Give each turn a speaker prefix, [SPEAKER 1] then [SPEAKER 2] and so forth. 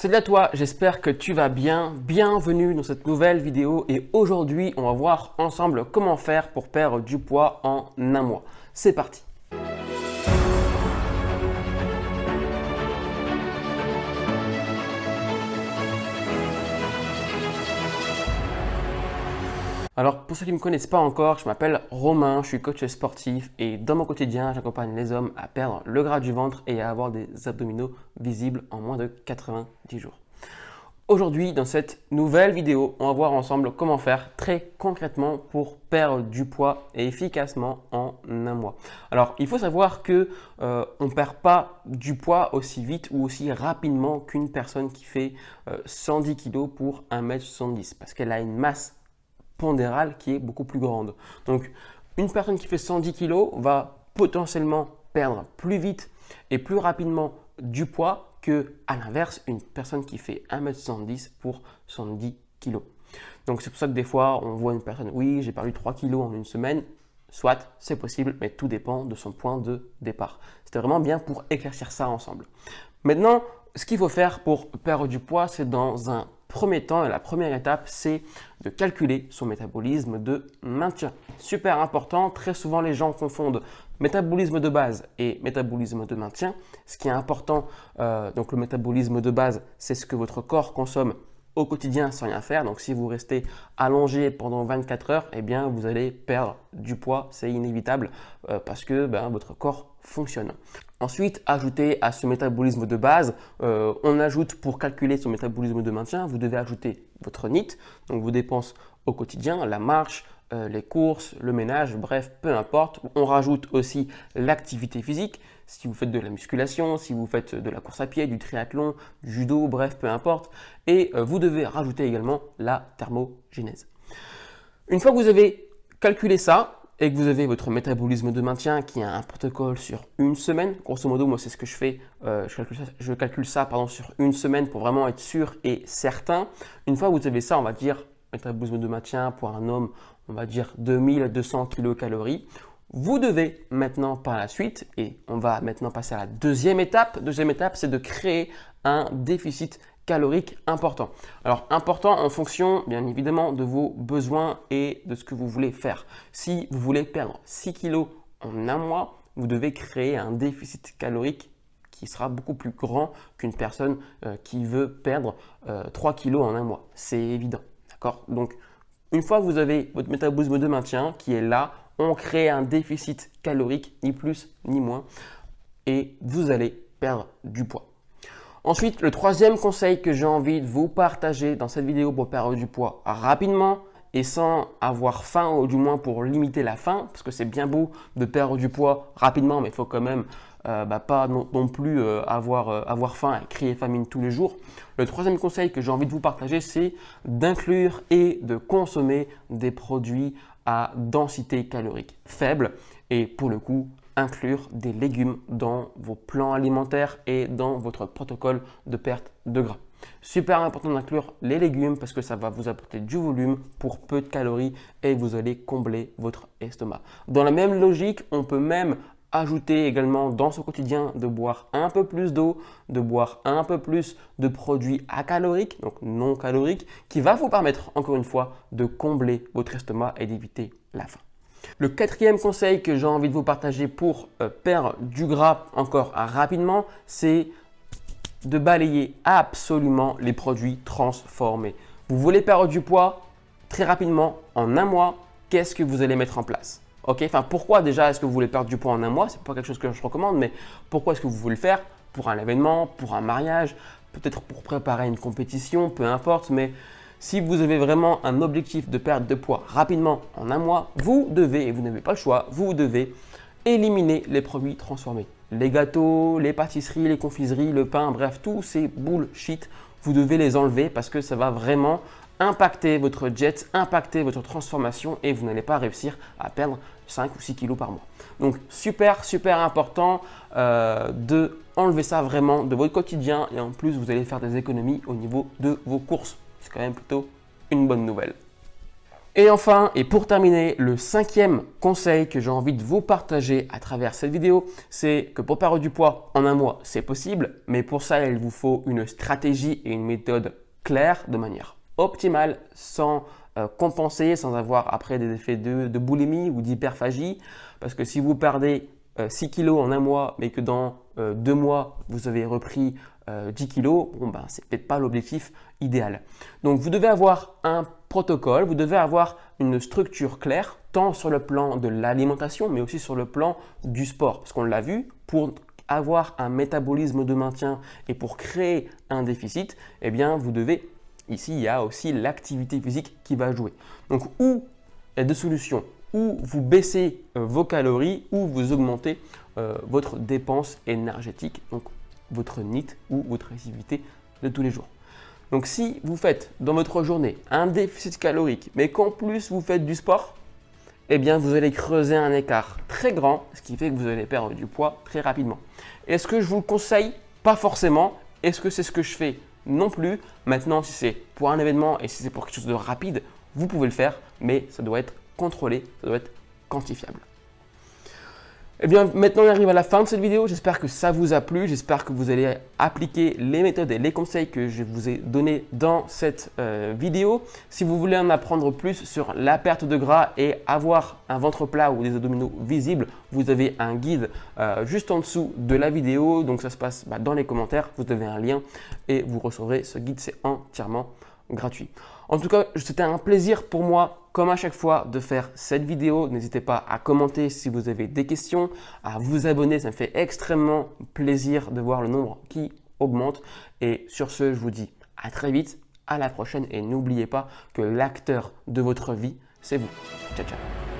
[SPEAKER 1] Salut à toi, j'espère que tu vas bien. Bienvenue dans cette nouvelle vidéo et aujourd'hui on va voir ensemble comment faire pour perdre du poids en un mois. C'est parti. Alors pour ceux qui ne me connaissent pas encore, je m'appelle Romain, je suis coach sportif et dans mon quotidien, j'accompagne les hommes à perdre le gras du ventre et à avoir des abdominaux visibles en moins de 90 jours. Aujourd'hui, dans cette nouvelle vidéo, on va voir ensemble comment faire très concrètement pour perdre du poids et efficacement en un mois. Alors, il faut savoir que on ne perd pas du poids aussi vite ou aussi rapidement qu'une personne qui fait 110 kg pour 1m70 parce qu'elle a une masse pondérale qui est beaucoup plus grande. Donc, une personne qui fait 110 kg va potentiellement perdre plus vite et plus rapidement du poids que, à l'inverse, une personne qui fait 1m70 pour 110 kg. Donc, c'est pour ça que des fois, on voit une personne, oui, j'ai perdu 3 kg en une semaine. Soit, c'est possible, mais tout dépend de son point de départ. C'était vraiment bien pour éclaircir ça ensemble. Maintenant, ce qu'il faut faire pour perdre du poids, c'est dans un premier temps, et la première étape, c'est de calculer son métabolisme de maintien. Super important, très souvent les gens confondent métabolisme de base et métabolisme de maintien. Ce qui est important, donc le métabolisme de base, c'est ce que votre corps consomme au quotidien sans rien faire. Donc si vous restez allongé pendant 24 heures, eh bien vous allez perdre du poids, c'est inévitable parce que votre corps fonctionne. Ensuite, ajoutez à ce métabolisme de base, on ajoute pour calculer son métabolisme de maintien, vous devez ajouter votre NEAT, donc vos dépenses au quotidien, la marche, les courses, le ménage, bref, peu importe. On rajoute aussi l'activité physique, si vous faites de la musculation, si vous faites de la course à pied, du triathlon, du judo, bref, peu importe. Et vous devez rajouter également la thermogénèse. Une fois que vous avez calculé ça, et que vous avez votre métabolisme de maintien qui a un protocole sur une semaine, grosso modo, moi c'est ce que je fais, je calcule ça sur une semaine pour vraiment être sûr et certain. Une fois que vous avez ça, on va dire métabolisme de maintien pour un homme, on va dire 2200 kcal. Vous devez maintenant par la suite, et on va maintenant passer à la deuxième étape. Deuxième étape, c'est de créer un déficit calorique important. Alors important en fonction bien évidemment de vos besoins et de ce que vous voulez faire. Si vous voulez perdre 6 kg en un mois, vous devez créer un déficit calorique qui sera beaucoup plus grand qu'une personne qui veut perdre 3 kg en un mois. C'est évident. D'accord ? Donc une fois que vous avez votre métabolisme de maintien qui est là, on crée un déficit calorique, ni plus ni moins, et vous allez perdre du poids. Ensuite, le troisième conseil que j'ai envie de vous partager dans cette vidéo pour perdre du poids rapidement et sans avoir faim, ou du moins pour limiter la faim, parce que c'est bien beau de perdre du poids rapidement, mais il faut quand même pas non plus avoir faim et crier famine tous les jours. Le troisième conseil que j'ai envie de vous partager, c'est d'inclure et de consommer des produits à densité calorique faible et pour le coup, inclure des légumes dans vos plans alimentaires et dans votre protocole de perte de gras. Super important d'inclure les légumes parce que ça va vous apporter du volume pour peu de calories et vous allez combler votre estomac. Dans la même logique, on peut même ajouter également dans son quotidien de boire un peu plus d'eau, de boire un peu plus de produits acaloriques, donc non caloriques, qui va vous permettre encore une fois de combler votre estomac et d'éviter la faim. Le quatrième conseil que j'ai envie de vous partager pour perdre du gras encore rapidement, c'est de balayer absolument les produits transformés. Vous voulez perdre du poids très rapidement en un mois, qu'est-ce que vous allez mettre en place ? Pourquoi déjà est-ce que vous voulez perdre du poids en un mois ? Ce n'est pas quelque chose que je recommande, mais pourquoi est-ce que vous voulez le faire ? Pour un événement, pour un mariage, peut-être pour préparer une compétition, peu importe, mais si vous avez vraiment un objectif de perte de poids rapidement en un mois, vous devez, et vous n'avez pas le choix, vous devez éliminer les produits transformés. Les gâteaux, les pâtisseries, les confiseries, le pain, bref, tous ces bullshit, vous devez les enlever parce que ça va vraiment impacter votre jet, impacter votre transformation et vous n'allez pas réussir à perdre 5 ou 6 kilos par mois. Donc super important de enlever ça vraiment de votre quotidien et en plus vous allez faire des économies au niveau de vos courses. C'est quand même plutôt une bonne nouvelle. Et enfin, et pour terminer, le 5e conseil que j'ai envie de vous partager à travers cette vidéo, c'est que pour perdre du poids en un mois, c'est possible, mais pour ça, il vous faut une stratégie et une méthode claire de manière optimale, sans compenser, sans avoir après des effets de boulimie ou d'hyperphagie. Parce que si vous perdez 6 kilos en un mois, mais que dans 2 mois, vous avez repris 10 kilos, bon, ben, c'est peut-être pas l'objectif idéal. Donc, vous devez avoir un protocole, vous devez avoir une structure claire, tant sur le plan de l'alimentation, mais aussi sur le plan du sport. Parce qu'on l'a vu, pour avoir un métabolisme de maintien et pour créer un déficit, eh bien, vous devez, ici, il y a aussi l'activité physique qui va jouer. Donc, il y a deux solutions. Ou vous baissez vos calories, ou vous augmentez votre dépense énergétique, donc votre NEAT ou votre activité de tous les jours. Donc si vous faites dans votre journée un déficit calorique, mais qu'en plus vous faites du sport, eh bien vous allez creuser un écart très grand, ce qui fait que vous allez perdre du poids très rapidement. Est-ce que je vous le conseille? Pas forcément. Est-ce que c'est ce que je fais? Non plus. Maintenant, si c'est pour un événement et si c'est pour quelque chose de rapide, vous pouvez le faire, mais ça doit être contrôlé, ça doit être quantifiable. Eh bien, maintenant on arrive à la fin de cette vidéo. J'espère que ça vous a plu. J'espère que vous allez appliquer les méthodes et les conseils que je vous ai donnés dans cette vidéo. Si vous voulez en apprendre plus sur la perte de gras et avoir un ventre plat ou des abdominaux visibles, vous avez un guide juste en dessous de la vidéo. Donc ça se passe dans les commentaires. Vous avez un lien et vous recevrez ce guide. C'est entièrement gratuit. En tout cas, c'était un plaisir pour moi, comme à chaque fois, de faire cette vidéo. N'hésitez pas à commenter si vous avez des questions, à vous abonner. Ça me fait extrêmement plaisir de voir le nombre qui augmente. Et sur ce, je vous dis à très vite, à la prochaine. Et n'oubliez pas que l'acteur de votre vie, c'est vous. Ciao, ciao.